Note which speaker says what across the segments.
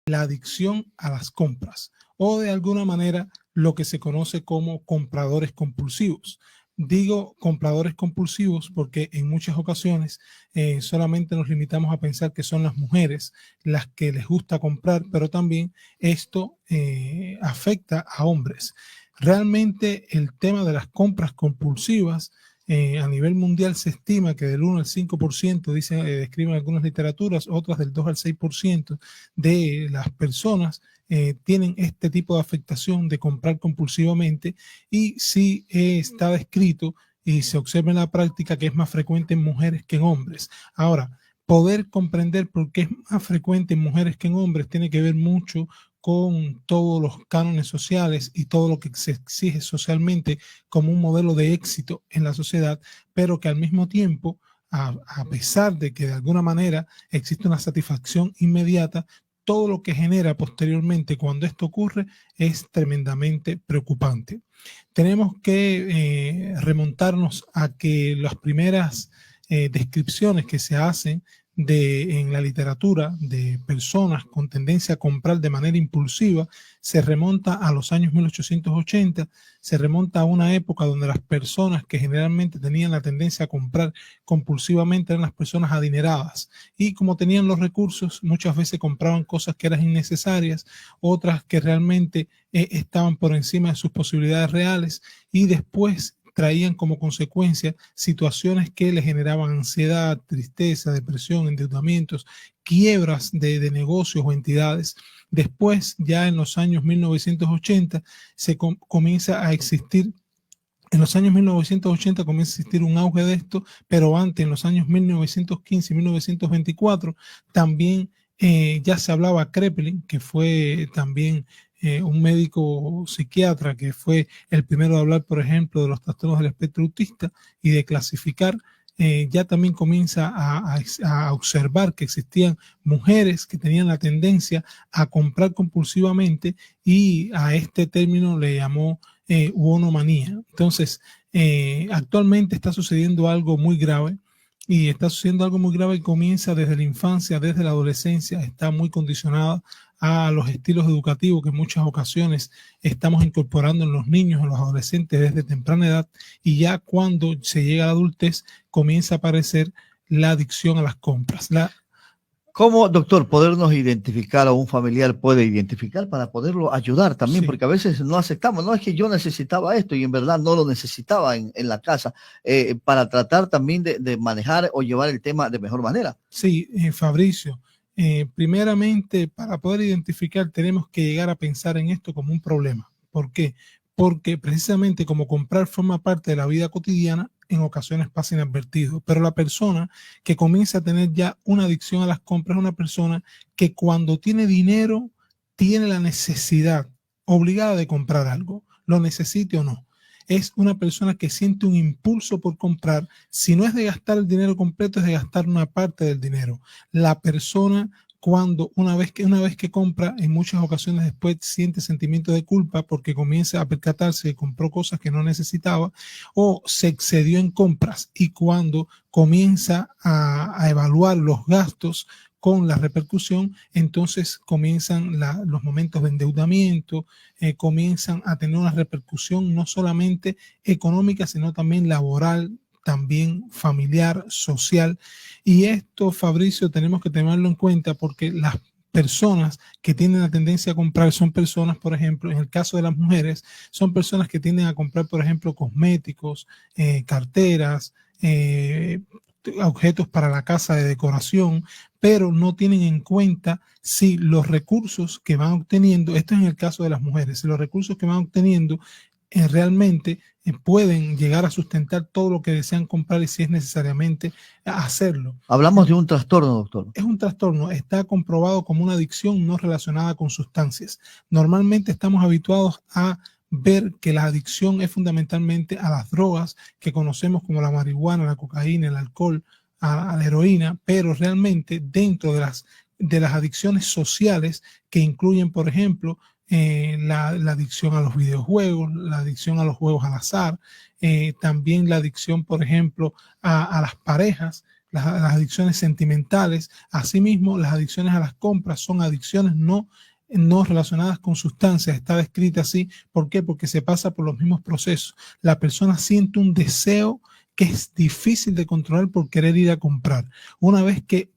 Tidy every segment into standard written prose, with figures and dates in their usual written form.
Speaker 1: la adicción a las compras o de alguna manera lo que se conoce como compradores compulsivos. Digo compradores compulsivos porque en muchas ocasiones solamente nos limitamos a pensar que son las mujeres las que les gusta comprar, pero también esto afecta a hombres. Realmente el tema de las compras compulsivas a nivel mundial se estima que del 1 al 5%, describen algunas literaturas, otras del 2 al 6% de las personas tienen este tipo de afectación de comprar compulsivamente, y sí está descrito y se observa en la práctica que es más frecuente en mujeres que en hombres. Ahora, poder comprender por qué es más frecuente en mujeres que en hombres tiene que ver mucho con todos los cánones sociales y todo lo que se exige socialmente como un modelo de éxito en la sociedad, pero que al mismo tiempo, a pesar de que de alguna manera existe una satisfacción inmediata, todo lo que genera posteriormente cuando esto ocurre es tremendamente preocupante. Tenemos que remontarnos a que las primeras descripciones que se hacen en la literatura de personas con tendencia a comprar de manera impulsiva se remonta a los años 1880, se remonta a una época donde las personas que generalmente tenían la tendencia a comprar compulsivamente eran las personas adineradas, y como tenían los recursos muchas veces compraban cosas que eran innecesarias, otras que realmente estaban por encima de sus posibilidades reales, y después traían como consecuencia situaciones que le generaban ansiedad, tristeza, depresión, endeudamientos, quiebras de negocios o entidades. Después, ya en los años 1980, comienza a existir. En los años 1980 comienza a existir un auge de esto, pero antes, en los años 1915 y 1924, también ya se hablaba Kraepelin, que fue también un médico psiquiatra que fue el primero de hablar, por ejemplo, de los trastornos del espectro autista y de clasificar. Ya también comienza a observar que existían mujeres que tenían la tendencia a comprar compulsivamente, y a este término le llamó uonomanía. Entonces, actualmente está sucediendo algo muy grave, y está sucediendo algo muy grave que comienza desde la infancia, desde la adolescencia, está muy condicionada a los estilos educativos que en muchas ocasiones estamos incorporando en los niños, en los adolescentes desde temprana edad, y ya cuando se llega a la adultez comienza a aparecer la adicción a las compras.
Speaker 2: ¿Cómo, doctor, podernos identificar, o un familiar puede identificar para poderlo ayudar también?
Speaker 1: Sí.
Speaker 2: Porque a veces no aceptamos, no es que yo necesitaba esto y en verdad no lo necesitaba en la casa, para tratar también de manejar o llevar el tema de mejor manera.
Speaker 1: Sí, Fabricio, primeramente para poder identificar tenemos que llegar a pensar en esto como un problema. ¿Por qué? Porque precisamente como comprar forma parte de la vida cotidiana, en ocasiones pasa inadvertido, pero la persona que comienza a tener ya una adicción a las compras es una persona que cuando tiene dinero tiene la necesidad obligada de comprar algo, lo necesite o no. Es una persona que siente un impulso por comprar. Si no es de gastar el dinero completo, es de gastar una parte del dinero. La persona, cuando una vez que compra, en muchas ocasiones después siente sentimiento de culpa porque comienza a percatarse que compró cosas que no necesitaba o se excedió en compras, y cuando comienza a evaluar los gastos con la repercusión, entonces comienzan los momentos de endeudamiento, comienzan a tener una repercusión no solamente económica, sino también laboral, también familiar, social. Y esto, Fabricio, tenemos que tenerlo en cuenta porque las personas que tienen la tendencia a comprar son personas, por ejemplo, en el caso de las mujeres, son personas que tienden a comprar, por ejemplo, cosméticos, carteras, objetos para la casa de decoración, pero no tienen en cuenta si los recursos que van obteniendo, esto es en el caso de las mujeres, si los recursos que van obteniendo realmente pueden llegar a sustentar todo lo que desean comprar y si es necesariamente hacerlo.
Speaker 2: Hablamos de un trastorno, doctor.
Speaker 1: Es un trastorno, está comprobado como una adicción no relacionada con sustancias. Normalmente estamos habituados a ver que la adicción es fundamentalmente a las drogas que conocemos como la marihuana, la cocaína, el alcohol, a la heroína, pero realmente dentro de las adicciones sociales que incluyen, por ejemplo, la adicción a los videojuegos, la adicción a los juegos al azar, también la adicción, por ejemplo, a las parejas, las adicciones sentimentales. Asimismo, las adicciones a las compras son adicciones no relacionadas con sustancias. Está descrita así. ¿Por qué? Porque se pasa por los mismos procesos. La persona siente un deseo que es difícil de controlar por querer ir a comprar. Una vez que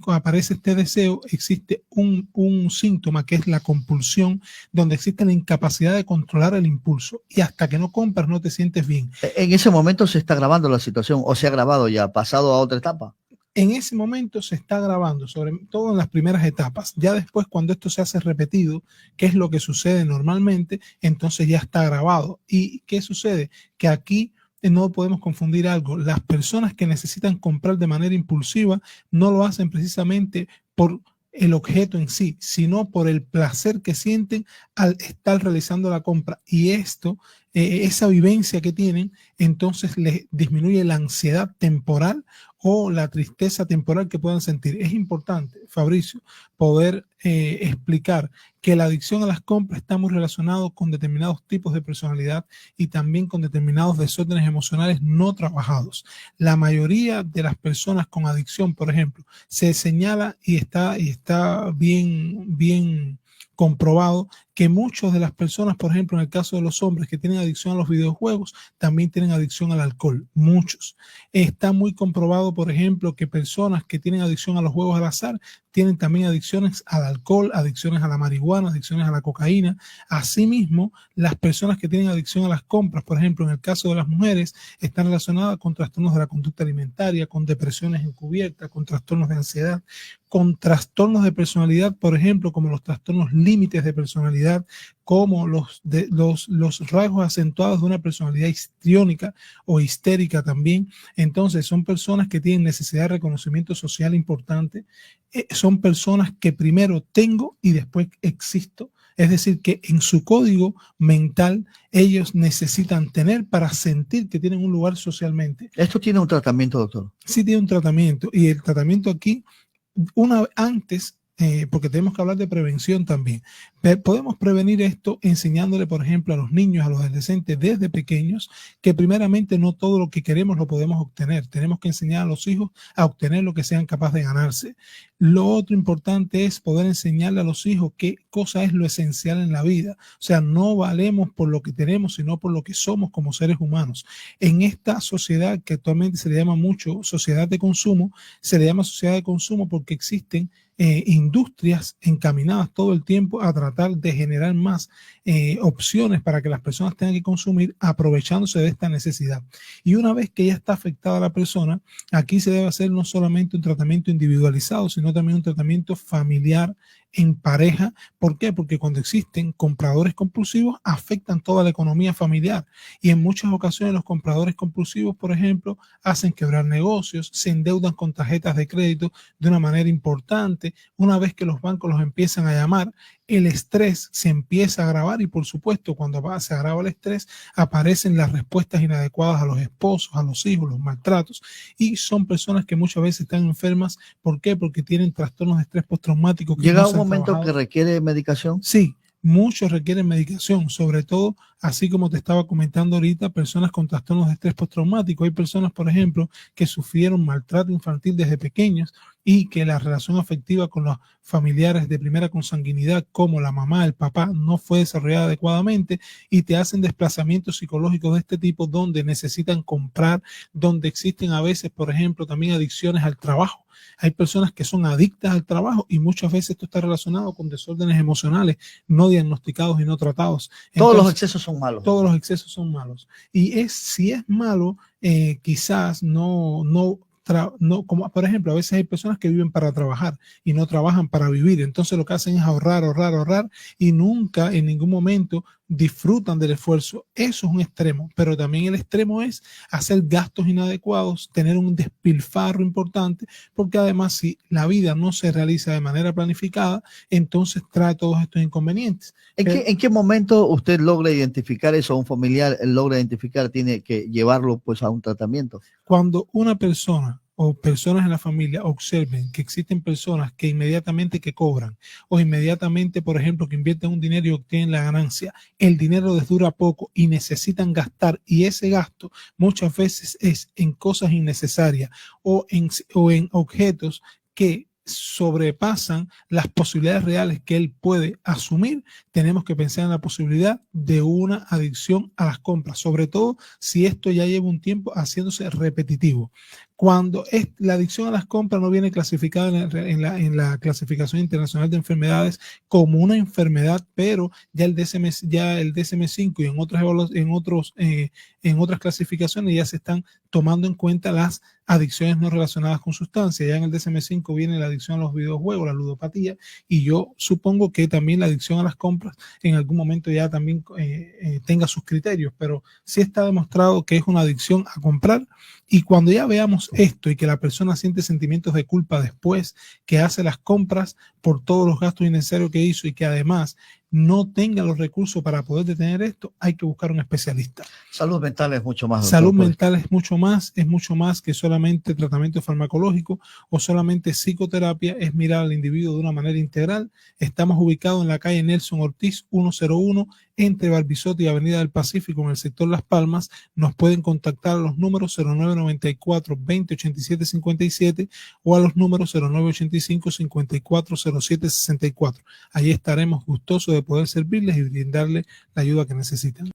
Speaker 1: aparece este deseo, existe un síntoma que es la compulsión, donde existe la incapacidad de controlar el impulso, y hasta que no compras no te sientes bien.
Speaker 2: En ese momento se está agravando la situación, o se ha agravado ya, pasado a otra etapa.
Speaker 1: En ese momento se está agravando, sobre todo en las primeras etapas. Ya después, cuando esto se hace repetido, que es lo que sucede normalmente, entonces ya está agravado. ¿Y qué sucede? Que aquí no podemos confundir algo. Las personas que necesitan comprar de manera impulsiva no lo hacen precisamente por el objeto en sí, sino por el placer que sienten al estar realizando la compra. Y esto, esa vivencia que tienen, entonces les disminuye la ansiedad temporal o la tristeza temporal que puedan sentir. Es importante, Fabricio, poder explicar que la adicción a las compras está muy relacionado con determinados tipos de personalidad y también con determinados desórdenes emocionales no trabajados. La mayoría de las personas con adicción, por ejemplo, se señala y está bien comprobado que muchas de las personas, por ejemplo, en el caso de los hombres que tienen adicción a los videojuegos, también tienen adicción al alcohol, muchos. Está muy comprobado, por ejemplo, que personas que tienen adicción a los juegos al azar tienen también adicciones al alcohol, adicciones a la marihuana, adicciones a la cocaína. Asimismo, las personas que tienen adicción a las compras, por ejemplo, en el caso de las mujeres, están relacionadas con trastornos de la conducta alimentaria, con depresiones encubiertas, con trastornos de ansiedad, con trastornos de personalidad, por ejemplo, como los trastornos límites de personalidad, como los rasgos acentuados de una personalidad histriónica o histérica también. Entonces, son personas que tienen necesidad de reconocimiento social importante. Son personas que primero tengo y después existo. Es decir, que en su código mental ellos necesitan tener para sentir que tienen un lugar socialmente.
Speaker 2: ¿Esto tiene un tratamiento, doctor?
Speaker 1: Sí, tiene un tratamiento. Y el tratamiento aquí, antes, porque tenemos que hablar de prevención también. Podemos prevenir esto enseñándole, por ejemplo, a los niños, a los adolescentes desde pequeños, que primeramente no todo lo que queremos lo podemos obtener. Tenemos que enseñar a los hijos a obtener lo que sean capaces de ganarse. Lo otro importante es poder enseñarle a los hijos qué cosa es lo esencial en la vida. O sea, no valemos por lo que tenemos, sino por lo que somos como seres humanos. En esta sociedad que actualmente se le llama mucho sociedad de consumo, se le llama sociedad de consumo porque existen industrias encaminadas todo el tiempo a tratar de generar más opciones para que las personas tengan que consumir, aprovechándose de esta necesidad. Y una vez que ya está afectada la persona, aquí se debe hacer no solamente un tratamiento individualizado, sino también un tratamiento familiar en pareja. ¿Por qué? Porque cuando existen compradores compulsivos afectan toda la economía familiar, y en muchas ocasiones los compradores compulsivos, por ejemplo, hacen quebrar negocios, se endeudan con tarjetas de crédito de una manera importante. Una vez que los bancos los empiezan a llamar, el estrés se empieza a agravar, y por supuesto cuando se agrava el estrés aparecen las respuestas inadecuadas a los esposos, a los hijos, los maltratos, y son personas que muchas veces están enfermas. ¿Por qué? Porque tienen trastornos de estrés postraumático.
Speaker 2: ¿Llega un momento que requiere medicación?
Speaker 1: Sí, muchos requieren medicación, sobre todo, así como te estaba comentando ahorita, personas con trastornos de estrés postraumático. Hay personas, por ejemplo, que sufrieron maltrato infantil desde pequeños y que la relación afectiva con los familiares de primera consanguinidad, como la mamá, el papá, no fue desarrollada adecuadamente, y te hacen desplazamientos psicológicos de este tipo donde necesitan comprar, donde existen a veces, por ejemplo, también adicciones al trabajo. Hay personas que son adictas al trabajo y muchas veces esto está relacionado con desórdenes emocionales no diagnosticados y no tratados. Entonces,
Speaker 2: todos los excesos son malos.
Speaker 1: Todos los excesos son malos. Y si es malo, quizás no, como por ejemplo, a veces hay personas que viven para trabajar y no trabajan para vivir. Entonces lo que hacen es ahorrar y nunca en ningún momento disfrutan del esfuerzo. Eso es un extremo, pero también el extremo es hacer gastos inadecuados, tener un despilfarro importante, porque además si la vida no se realiza de manera planificada, entonces trae todos estos inconvenientes.
Speaker 2: ¿En qué momento usted logra identificar eso? Un familiar logra identificar, tiene que llevarlo pues a un tratamiento.
Speaker 1: Cuando una persona o personas en la familia observen que existen personas que inmediatamente que cobran o inmediatamente, por ejemplo, que invierten un dinero y obtienen la ganancia, el dinero les dura poco y necesitan gastar, y ese gasto muchas veces es en cosas innecesarias o en objetos que sobrepasan las posibilidades reales que él puede asumir, tenemos que pensar en la posibilidad de una adicción a las compras, sobre todo si esto ya lleva un tiempo haciéndose repetitivo. Cuando la adicción a las compras no viene clasificada en la clasificación internacional de enfermedades como una enfermedad, pero ya el DSM-5 y en otras clasificaciones ya se están tomando en cuenta las adicciones no relacionadas con sustancias. Ya en el DSM-5 viene la adicción a los videojuegos, la ludopatía, y yo supongo que también la adicción a las compras en algún momento ya también tenga sus criterios, pero sí está demostrado que es una adicción a comprar. Y cuando ya veamos esto y que la persona siente sentimientos de culpa después que hace las compras por todos los gastos innecesarios que hizo y que además no tenga los recursos para poder detener esto, hay que buscar un especialista.
Speaker 2: Salud mental es mucho más, doctor.
Speaker 1: Salud mental es mucho más que solamente tratamiento farmacológico o solamente psicoterapia, es mirar al individuo de una manera integral. Estamos ubicados en la calle Nelson Ortiz 101 entre Barbizote y Avenida del Pacífico en el sector Las Palmas. Nos pueden contactar a los números 0994 2087 57 o a los números 0985 5407 64. Allí estaremos gustosos de poder servirles y brindarles la ayuda que necesitan.